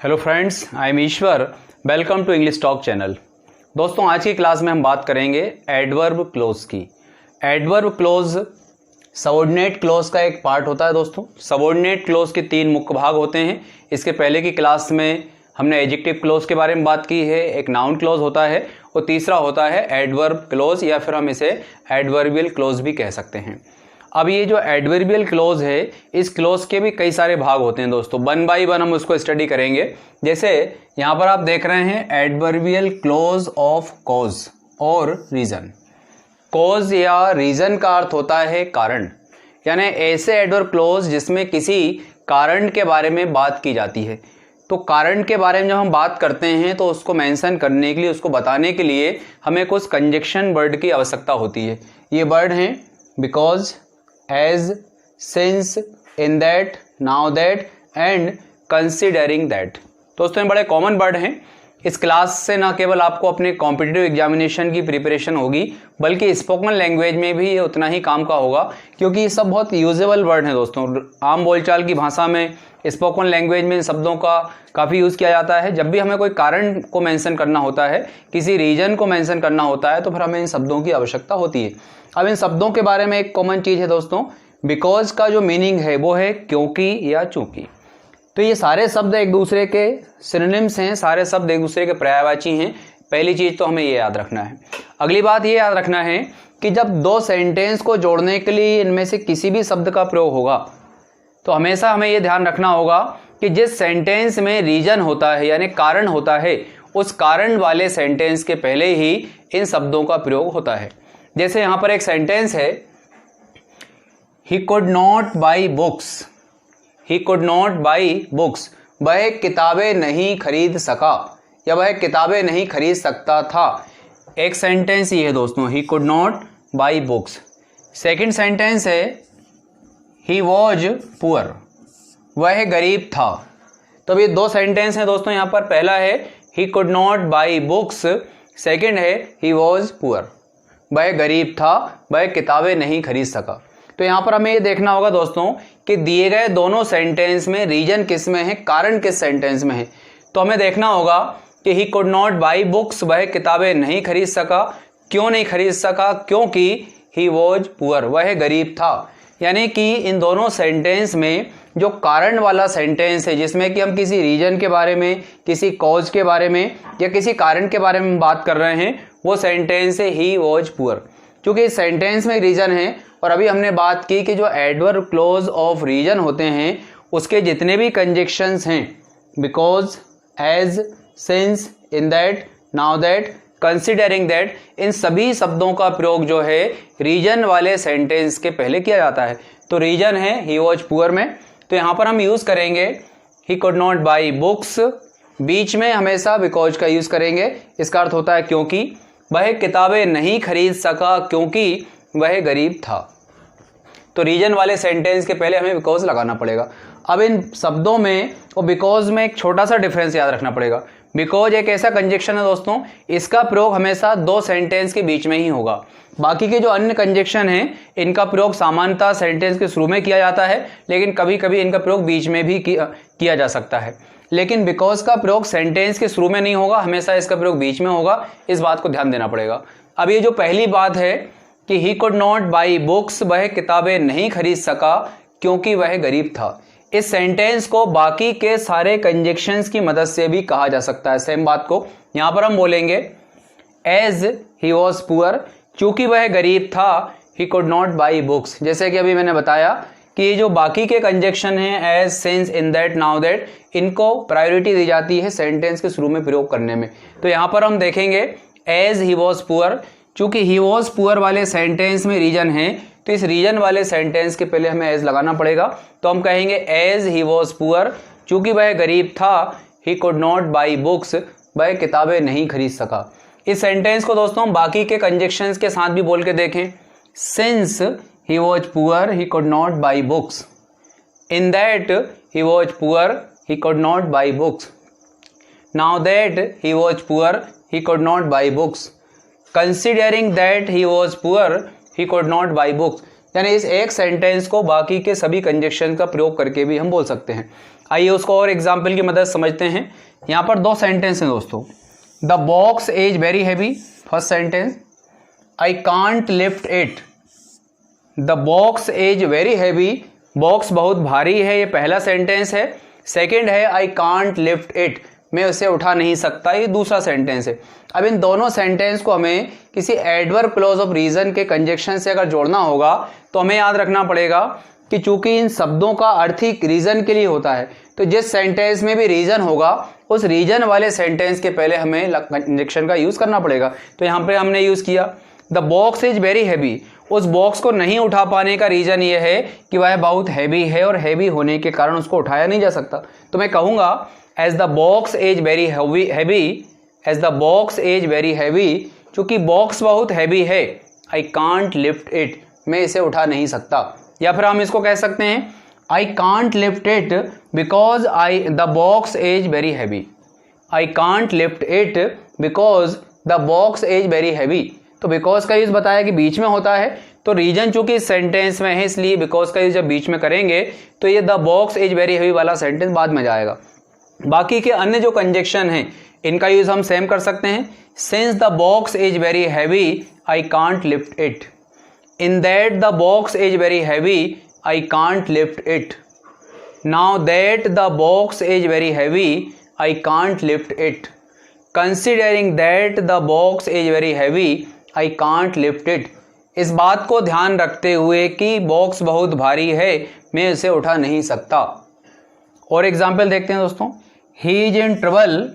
Hello friends, I am Ishwar. Welcome to English talk channel. दोस्तों, आज की क्लास में हम बात करेंगे एडवर्ब क्लोज की। एडवर्ब क्लोज सबऑर्डिनेट क्लोज का एक पार्ट होता है। दोस्तों, सबऑर्डिनेट क्लोज के तीन मुख्य भाग होते हैं। इसके पहले की क्लास में हमने एडजेक्टिव क्लोज के बारे में बात की है, एक नाउन क्लोज होता है और तीसरा होता है एडवर्ब क्लोज, या फिर हम इसे एडवर्बियल क्लोज भी कह सकते हैं। अब ये जो एडवर्बियल क्लोज है, इस क्लोज के भी कई सारे भाग होते हैं। दोस्तों, वन बाय वन हम उसको स्टडी करेंगे। जैसे यहाँ पर आप देख रहे हैं एडवर्बियल क्लोज ऑफ कॉज और रीजन। कॉज या रीजन का अर्थ होता है कारण, यानी ऐसे एडवर्ब क्लोज जिसमें किसी कारण के बारे में बात की जाती है। तो कारण के बारे में जब हम बात करते हैं तो उसको मेंशन करने के लिए, उसको बताने के लिए हमें कुछ कंजक्शन वर्ड की आवश्यकता होती है। ये वर्ड हैं because, as, since, in that, now that and considering that। दोस्तों, ये बड़े कॉमन वर्ड हैं। इस क्लास से ना केवल आपको अपने कॉम्पिटिटिव एग्जामिनेशन की प्रिपरेशन होगी, बल्कि स्पोकन लैंग्वेज में भी ये उतना ही काम का होगा, क्योंकि ये सब बहुत यूजेबल वर्ड हैं। दोस्तों, आम बोलचाल की भाषा में, स्पोकन लैंग्वेज में इन शब्दों का काफ़ी यूज़ किया जाता है। जब भी हमें कोई कारण को मेंशन करना होता है, किसी रीजन को मेंशन करना होता है, तो फिर हमें इन शब्दों की आवश्यकता होती है। अब इन शब्दों के बारे में एक कॉमन चीज़ है दोस्तों, बिकॉज का जो मीनिंग है वो है क्योंकि या चूंकि। तो ये सारे शब्द एक दूसरे के सिनोनिम्स हैं, सारे शब्द एक दूसरे के पर्यायवाची हैं। पहली चीज़ तो हमें ये याद रखना है। अगली बात ये याद रखना है कि जब दो सेंटेंस को जोड़ने के लिए इनमें से किसी भी शब्द का प्रयोग होगा, तो हमेशा हमें ये ध्यान रखना होगा कि जिस सेंटेंस में रीजन होता है यानी कारण होता है, उस कारण वाले सेंटेंस के पहले ही इन शब्दों का प्रयोग होता है। जैसे यहाँ पर एक सेंटेंस है, ही could not buy books. He could not buy books, वह किताबें नहीं खरीद सका या वह किताबें नहीं खरीद सकता था। एक सेंटेंस ये है दोस्तों, ही could not buy books. Second sentence है, ही वॉज पुअर, वह गरीब था। तो अब ये दो सेंटेंस हैं दोस्तों। यहाँ पर पहला है ही could not buy books, second है ही वॉज पुअर, वह गरीब था, वह किताबें नहीं खरीद सका। तो यहाँ पर हमें ये देखना होगा दोस्तों कि दिए गए दोनों सेंटेंस में रीजन किस में है, कारण किस सेंटेंस में है। तो हमें देखना होगा कि ही कुड नॉट बाई बुक्स, वह किताबें नहीं खरीद सका। क्यों नहीं खरीद सका? क्योंकि ही वॉज पुअर, वह गरीब था। यानी कि इन दोनों सेंटेंस में जो कारण वाला सेंटेंस है, जिसमें कि हम किसी रीजन के बारे में, किसी कॉज के बारे में या किसी कारण के बारे में बात कर रहे हैं, वो सेंटेंस है ही वॉज पुअर। क्योंकि इस सेंटेंस में रीजन है, और अभी हमने बात की कि जो एडवर्ब क्लोज ऑफ रीजन होते हैं उसके जितने भी कंजक्शंस हैं, because, as, since, in that, now that, considering that, इन सभी शब्दों का प्रयोग जो है रीजन वाले सेंटेंस के पहले किया जाता है। तो रीजन है ही वॉज पुअर में, तो यहाँ पर हम यूज करेंगे he could not buy books, बीच में हमेशा बिकॉज का यूज करेंगे। इसका अर्थ होता है क्योंकि। वह किताबें नहीं खरीद सका क्योंकि वह गरीब था। तो रीजन वाले सेंटेंस के पहले हमें बिकॉज लगाना पड़ेगा। अब इन शब्दों में और बिकॉज में एक छोटा सा डिफरेंस याद रखना पड़ेगा। बिकॉज एक ऐसा कंजक्शन है दोस्तों, इसका प्रयोग हमेशा दो सेंटेंस के बीच में ही होगा। बाकी के जो अन्य कंजक्शन हैं, इनका प्रयोग सामान्यतः सेंटेंस के शुरू में किया जाता है, लेकिन कभी कभी इनका प्रयोग बीच में भी किया जा सकता है। लेकिन बिकॉज का प्रयोग सेंटेंस के शुरू में नहीं होगा, हमेशा इसका प्रयोग बीच में होगा। इस बात को ध्यान देना पड़ेगा। अब ये जो पहली बात है कि ही कुड नॉट बाई बुक्स, वह किताबें नहीं खरीद सका क्योंकि वह गरीब था, इस सेंटेंस को बाकी के सारे कंजक्शंस की मदद से भी कहा जा सकता है। सेम बात को यहां पर हम बोलेंगे एज ही वॉज पुअर, चूंकि वह गरीब था, ही कुड नॉट बाई बुक्स। जैसे कि अभी मैंने बताया कि ये जो बाकी के कंजक्शन हैं, as, since, in that, now that, इनको प्रायोरिटी दी जाती है सेंटेंस के शुरू में प्रयोग करने में। तो यहां पर हम देखेंगे एज ही वॉज पुअर, चूंकि ही वॉज पुअर वाले सेंटेंस में रीजन है, तो इस रीजन वाले सेंटेंस के पहले हमें एज लगाना पड़ेगा। तो हम कहेंगे एज ही वॉज पुअर, चूंकि वह गरीब था, ही कुड नॉट बाई बुक्स, वह किताबें नहीं खरीद सका। इस सेंटेंस को दोस्तों बाकी के कंजक्शंस के साथ भी बोल के देखें। Since he was poor, he could not buy books. In that he was poor, he could not buy books. Now that he was poor, he could not buy books. Considering that he was poor, he could not buy books. यानी इस एक sentence को बाकी के सभी conjunction का प्रयोग करके भी हम बोल सकते हैं। आइए उसको और एग्जाम्पल की मदद समझते हैं। यहाँ पर दो सेंटेंस हैं दोस्तों। The box is very heavy, first sentence, I can't lift it. The box is very heavy, box बहुत भारी है, ये पहला सेंटेंस है। सेकंड है आई कांट लिफ्ट इट, मैं उसे उठा नहीं सकता, ये दूसरा सेंटेंस है। अब इन दोनों सेंटेंस को हमें किसी एडवर्ब क्लॉज ऑफ रीजन के कंजक्शन से अगर जोड़ना होगा तो हमें याद रखना पड़ेगा कि चूंकि इन शब्दों का अर्थ ही रीजन के लिए होता है, तो जिस सेंटेंस में भी रीजन होगा उस रीजन वाले सेंटेंस के पहले हमें कंजक्शन का यूज करना पड़ेगा। तो यहाँ पे हमने यूज किया the box is very heavy. उस बॉक्स को नहीं उठा पाने का रीजन ये है कि वह बहुत हैवी है और हैवी होने के कारण उसको उठाया नहीं जा सकता। तो मैं कहूंगा as the box is very heavy, as the box is very heavy, चूंकि बॉक्स बहुत हैवी है, आई कांट लिफ्ट इट, मैं इसे उठा नहीं सकता। या फिर हम इसको कह सकते हैं I can't lift it because the box is very heavy. I can't lift it because the box is very heavy. तो बिकॉज का यूज बताया कि बीच में होता है, तो रीजन चूंकि इस सेंटेंस में है इसलिए बिकॉज का यूज जब बीच में करेंगे तो ये the box is very heavy वाला सेंटेंस बाद में जाएगा। बाकी के अन्य जो कंजक्शन हैं इनका यूज हम सेम कर सकते हैं। Since the box is very heavy I can't lift it, in that the box is very heavy I can't lift it, now that the box is very heavy I can't lift it, considering that the box is very heavy I can't lift it. इस बात को ध्यान रखते हुए कि box बहुत भारी है, मैं इसे उठा नहीं सकता। और एग्जाम्पल देखते हैं दोस्तों। He is in trouble,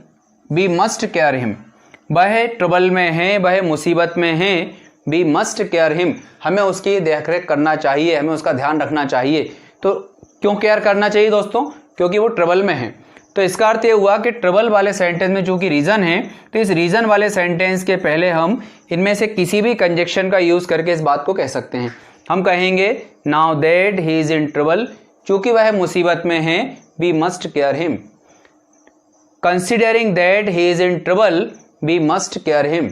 we must care him. वह ट्रबल में है, वह मुसीबत में है, वी मस्ट केयर हिम, हमें उसकी देखरेख करना चाहिए, हमें उसका ध्यान रखना चाहिए। तो क्यों केयर करना चाहिए दोस्तों? क्योंकि वो ट्रबल में है। तो इसका अर्थ ये हुआ कि ट्रबल वाले सेंटेंस में चूंकि रीजन है तो इस रीजन वाले सेंटेंस के पहले हम इनमें से किसी भी कंजक्शन का यूज करके इस बात को कह सकते हैं। हम कहेंगे now that he is in trouble, चूंकि वह मुसीबत में है, we must care him. Considering that he is in trouble we must care him.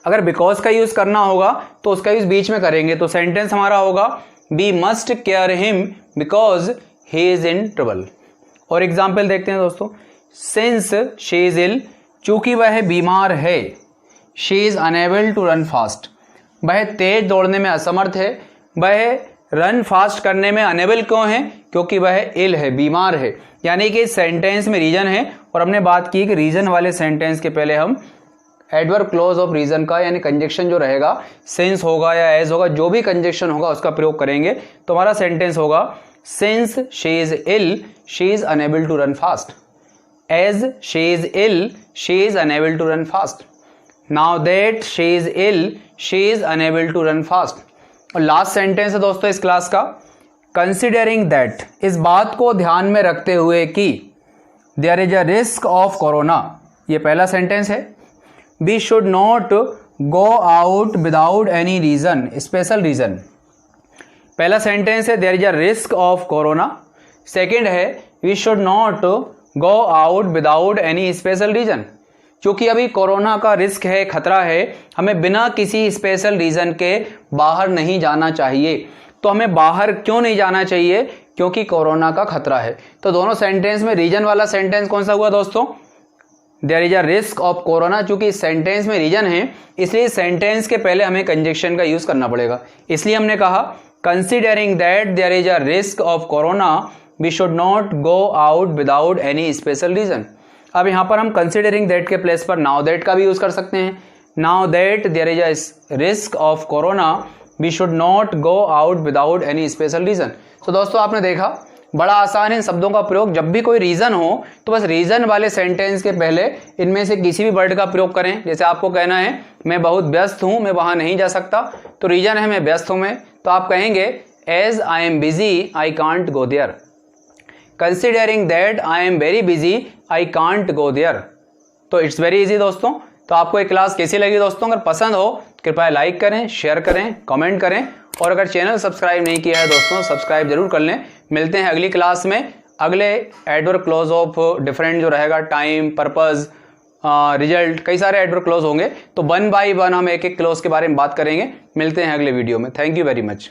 अगर बिकॉज का यूज करना होगा तो उसका यूज बीच में करेंगे, तो सेंटेंस हमारा होगा we must care him because he is in trouble. और एग्जाम्पल देखते हैं दोस्तों। सिंस शी इज इल, चूंकि वह बीमार है, she is unable to run fast, वह तेज दौड़ने में असमर्थ है। वह रन फास्ट करने में अनेबल क्यों है? क्योंकि वह इल है, बीमार है। यानी कि सेंटेंस में रीजन है और हमने बात की कि रीजन वाले सेंटेंस के पहले हम एडवर्ब क्लॉज ऑफ रीजन का यानी कंजक्शन जो रहेगा, सिंस होगा या एज होगा, जो भी कंजक्शन होगा उसका प्रयोग करेंगे। तो हमारा सेंटेंस होगा since she is ill she is unable to run fast, as she is ill she is unable to run fast, now that she is ill she is unable to run fast। और last sentence है दोस्तों इस class का, considering that, इस बात को ध्यान में रखते हुए कि there is a risk of corona, ये पहला सेंटेंस है। we should not go out without any reason, special reason। पहला सेंटेंस है there is a risk of corona. Second है we should not go out without any special reason, क्योंकि अभी corona का risk है, खतरा है, हमें बिना किसी स्पेशल रीजन के बाहर नहीं जाना चाहिए। तो हमें बाहर क्यों नहीं जाना चाहिए? क्योंकि कोरोना का खतरा है। तो दोनों सेंटेंस में रीजन वाला सेंटेंस कौन सा हुआ दोस्तों? There is a risk of corona. चूंकि इस सेंटेंस में रीजन है इसलिए सेंटेंस के पहले हमें कंजक्शन का यूज करना पड़ेगा। इसलिए हमने कहा considering that there is a risk of corona we should not go out without any special reason। अब यहाँ पर हम considering that के प्लेस पर now that का भी यूज कर सकते हैं। now that there is a risk of corona we should not go out without any special reason। तो दोस्तों आपने देखा बड़ा आसान है इन शब्दों का प्रयोग। जब भी कोई रीजन हो तो बस रीजन वाले सेंटेंस के पहले इनमें से किसी भी वर्ड का प्रयोग करें। जैसे आपको कहना है मैं बहुत व्यस्त हूं, मैं वहां नहीं जा सकता, तो रीजन है मैं व्यस्त हूं मैं, तो आप कहेंगे as I am busy I can't go there. Considering that I am very busy I can't go there. तो इट्स वेरी इजी दोस्तों। तो आपको ये क्लास कैसी लगी दोस्तों? अगर पसंद हो कृपया लाइक करें, शेयर करें, कमेंट करें, और अगर चैनल सब्सक्राइब नहीं किया है दोस्तों सब्सक्राइब जरूर कर लें। मिलते हैं अगली क्लास में अगले एडवर्ब क्लॉज ऑफ डिफरेंट जो रहेगा, टाइम, पर्पस, रिजल्ट, कई सारे एडवर्ब क्लॉज होंगे। तो 1 बाय 1 हम एक एक क्लॉज के बारे में बात करेंगे। मिलते हैं अगले वीडियो में। Thank you very much.